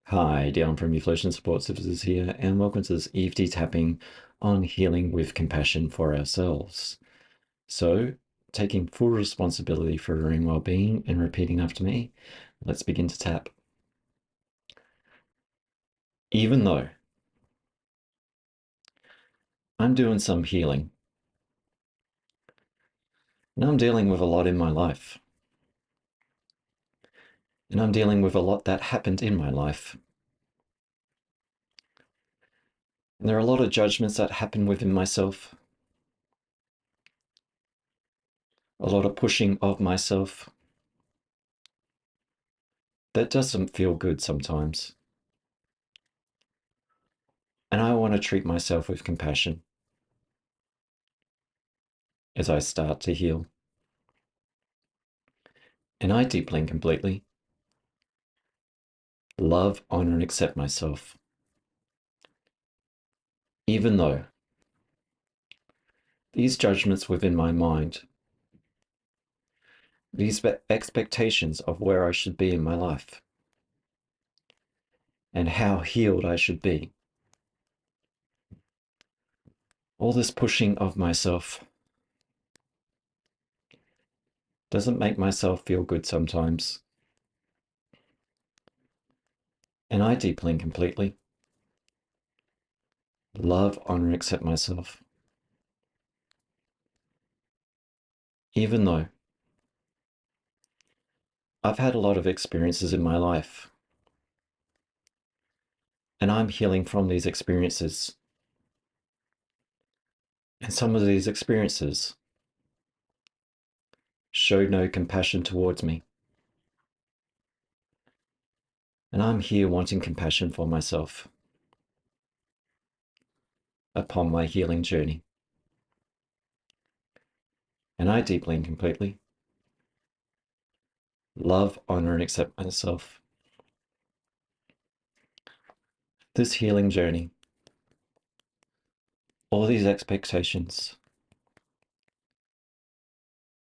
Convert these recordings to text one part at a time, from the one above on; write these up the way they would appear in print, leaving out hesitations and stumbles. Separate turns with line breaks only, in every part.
Hi, Dion from Evolution Support Services here, and welcome to this EFT tapping on healing with compassion for ourselves. So, taking full responsibility for our own well-being and repeating after me, let's begin to tap. Even though I'm doing some healing, and I'm dealing with a lot in my life, and I'm dealing with a lot that happened in my life, and there are a lot of judgments that happen within myself, a lot of pushing of myself that doesn't feel good sometimes. And I want to treat myself with compassion as I start to heal. And I deeply and completely love, honor, and accept myself, even though these judgments within my mind, these expectations of where I should be in my life, and how healed I should be, all this pushing of myself doesn't make myself feel good sometimes. And I deeply and completely love, honor, and accept myself, even though I've had a lot of experiences in my life, and I'm healing from these experiences. And some of these experiences show no compassion towards me. And I'm here wanting compassion for myself upon my healing journey. And I deeply and completely love, honor, and accept myself. This healing journey, all these expectations,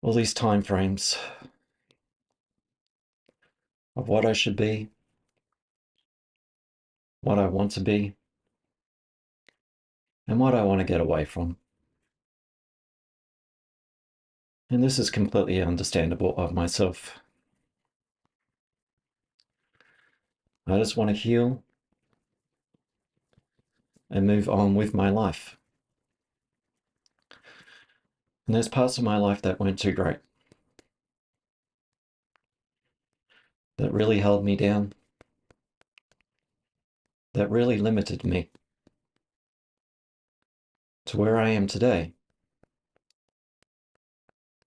all these time frames of what I should be, what I want to be, and what I want to get away from. And this is completely understandable of myself. I just want to heal and move on with my life. And there's parts of my life that weren't too great, that really held me down, that really limited me to where I am today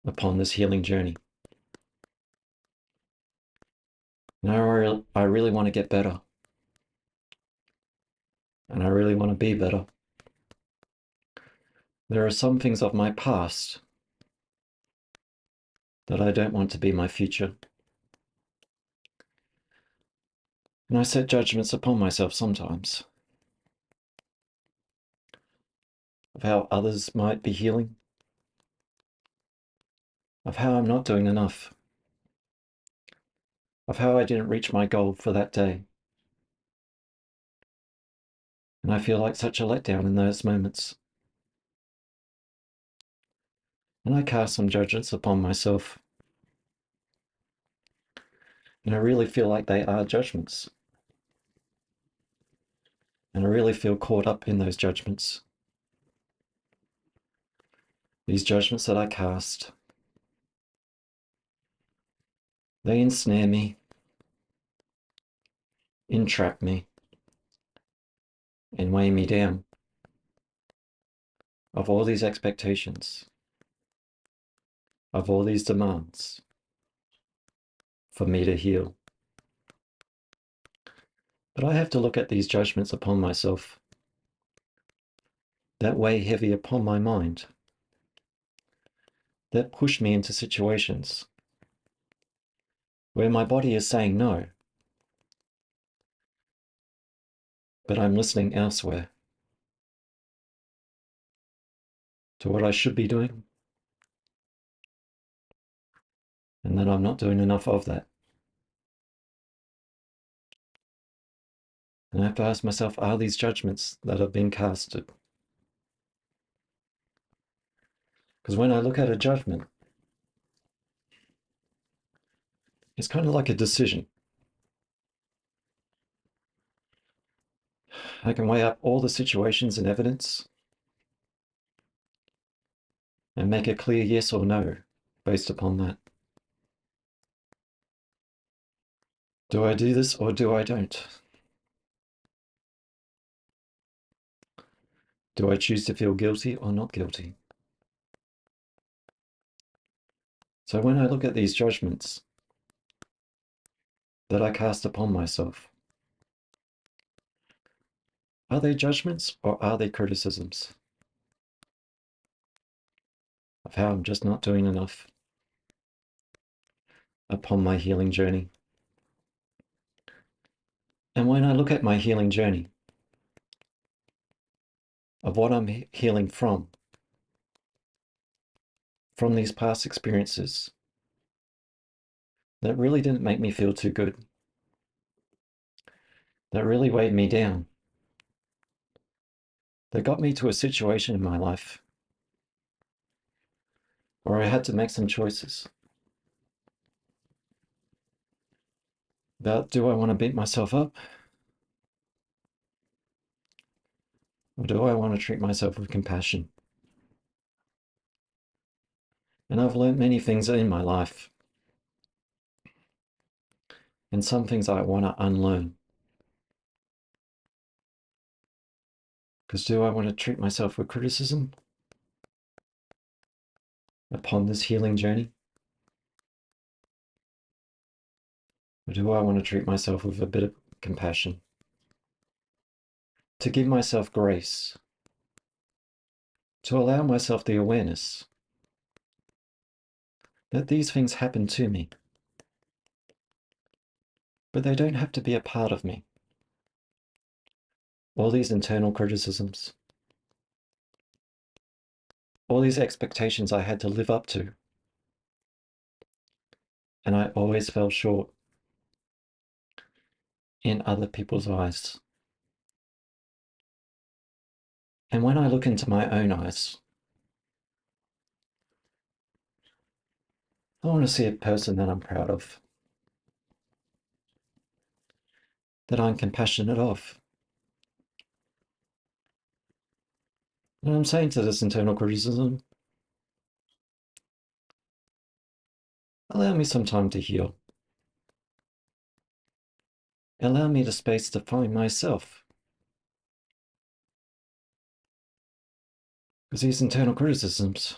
upon this healing journey. Now I really want to get better. And I really want to be better. There are some things of my past that I don't want to be my future. And I set judgments upon myself sometimes of how others might be healing, of how I'm not doing enough, of how I didn't reach my goal for that day. And I feel like such a letdown in those moments. And I cast some judgments upon myself. And I really feel like they are judgments. And I really feel caught up in those judgments. These judgments that I cast, they ensnare me, entrap me, and weigh me down of all these expectations, of all these demands for me to heal. But I have to look at these judgments upon myself that weigh heavy upon my mind, that push me into situations where my body is saying no, but I'm listening elsewhere to what I should be doing, and that I'm not doing enough of that. And I have to ask myself, are these judgments that have been casted? Because when I look at a judgment, it's kind of like a decision. I can weigh up all the situations and evidence and make a clear yes or no based upon that. Do I do this or do I don't? Do I choose to feel guilty or not guilty? So when I look at these judgments that I cast upon myself, are they judgments or are they criticisms of how I'm just not doing enough upon my healing journey? And when I look at my healing journey of what I'm healing from these past experiences that really didn't make me feel too good, that really weighed me down, that got me to a situation in my life where I had to make some choices about, do I want to beat myself up? Or do I want to treat myself with compassion? And I've learned many things in my life, and some things I want to unlearn. Because do I want to treat myself with criticism upon this healing journey? Or do I want to treat myself with a bit of compassion? To give myself grace, to allow myself the awareness that these things happen to me, but they don't have to be a part of me. All these internal criticisms, all these expectations I had to live up to, and I always fell short in other people's eyes. And when I look into my own eyes, I want to see a person that I'm proud of, that I'm compassionate of. And I'm saying to this internal criticism, allow me some time to heal. Allow me the space to find myself. Because these internal criticisms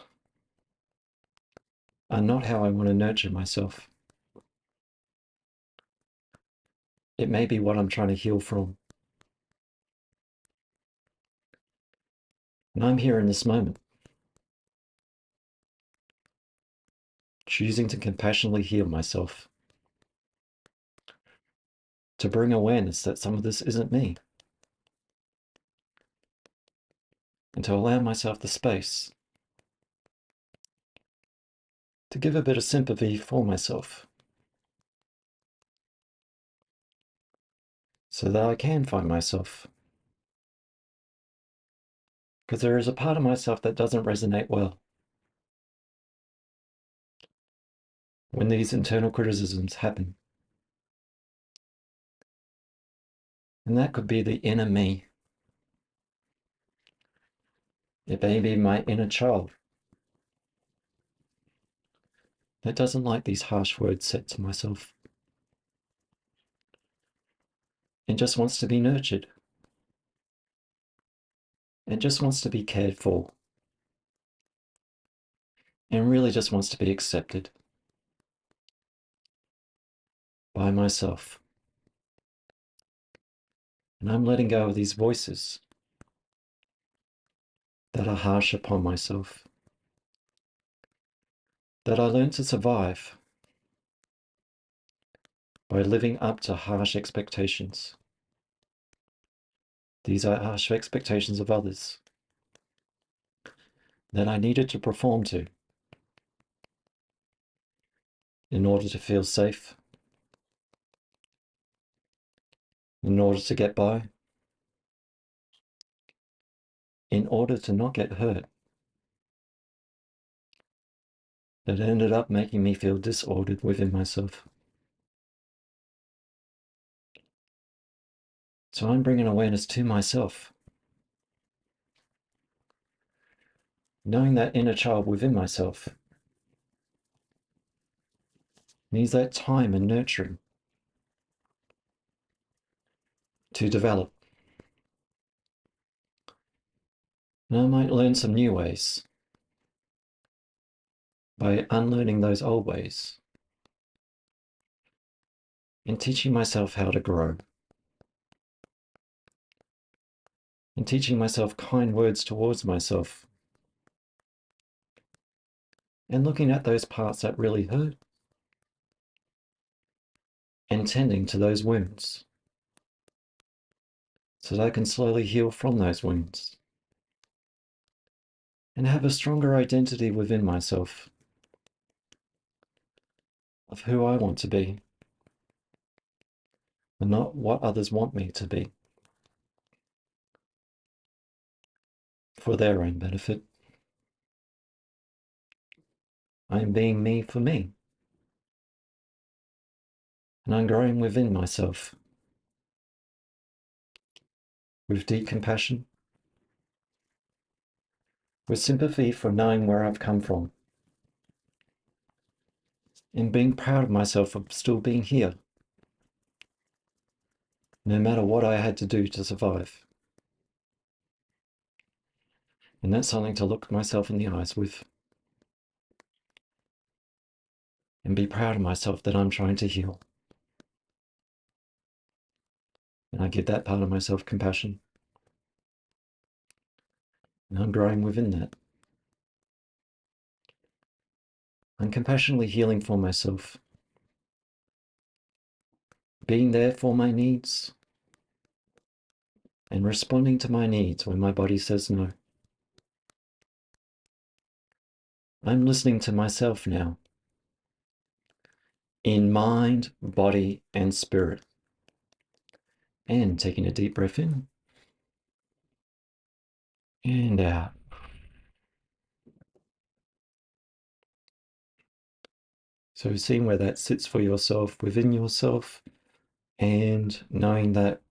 are not how I want to nurture myself. It may be what I'm trying to heal from. And I'm here in this moment, choosing to compassionately heal myself, to bring awareness that some of this isn't me, and to allow myself the space to give a bit of sympathy for myself, so that I can find myself. Because there is a part of myself that doesn't resonate well when these internal criticisms happen. And that could be the inner me. It may be my inner child that doesn't like these harsh words said to myself and just wants to be nurtured and just wants to be cared for and really just wants to be accepted by myself. And I'm letting go of these voices that are harsh upon myself, that I learned to survive by living up to harsh expectations. These are harsh expectations of others that I needed to perform to in order to feel safe, in order to get by, in order to not get hurt, that ended up making me feel disordered within myself. So I'm bringing awareness to myself, knowing that inner child within myself needs that time and nurturing to develop. And I might learn some new ways by unlearning those old ways and teaching myself how to grow and teaching myself kind words towards myself and looking at those parts that really hurt and tending to those wounds so that I can slowly heal from those wounds and have a stronger identity within myself of who I want to be and not what others want me to be for their own benefit. I am being me for me, and I'm growing within myself with deep compassion, with sympathy for knowing where I've come from, and being proud of myself for still being here, no matter what I had to do to survive. And that's something to look myself in the eyes with and be proud of myself that I'm trying to heal. And I give that part of myself compassion. And I'm growing within that. I'm compassionately healing for myself, being there for my needs, and responding to my needs when my body says no. I'm listening to myself now, in mind, body, and spirit. And taking a deep breath in and out. So seeing where that sits for yourself, within yourself, and knowing that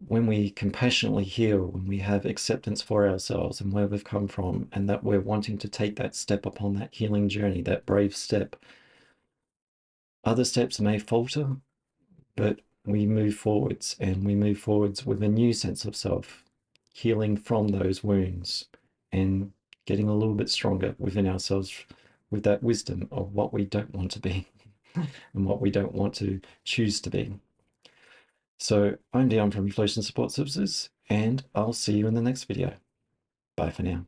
when we compassionately heal, when we have acceptance for ourselves and where we've come from, and that we're wanting to take that step upon that healing journey, that brave step, other steps may falter, but we move forwards, and we move forwards with a new sense of self, healing from those wounds and getting a little bit stronger within ourselves with that wisdom of what we don't want to be and what we don't want to choose to be. So I'm Dion from Reflection Support Services, and I'll see you in the next video. Bye for now.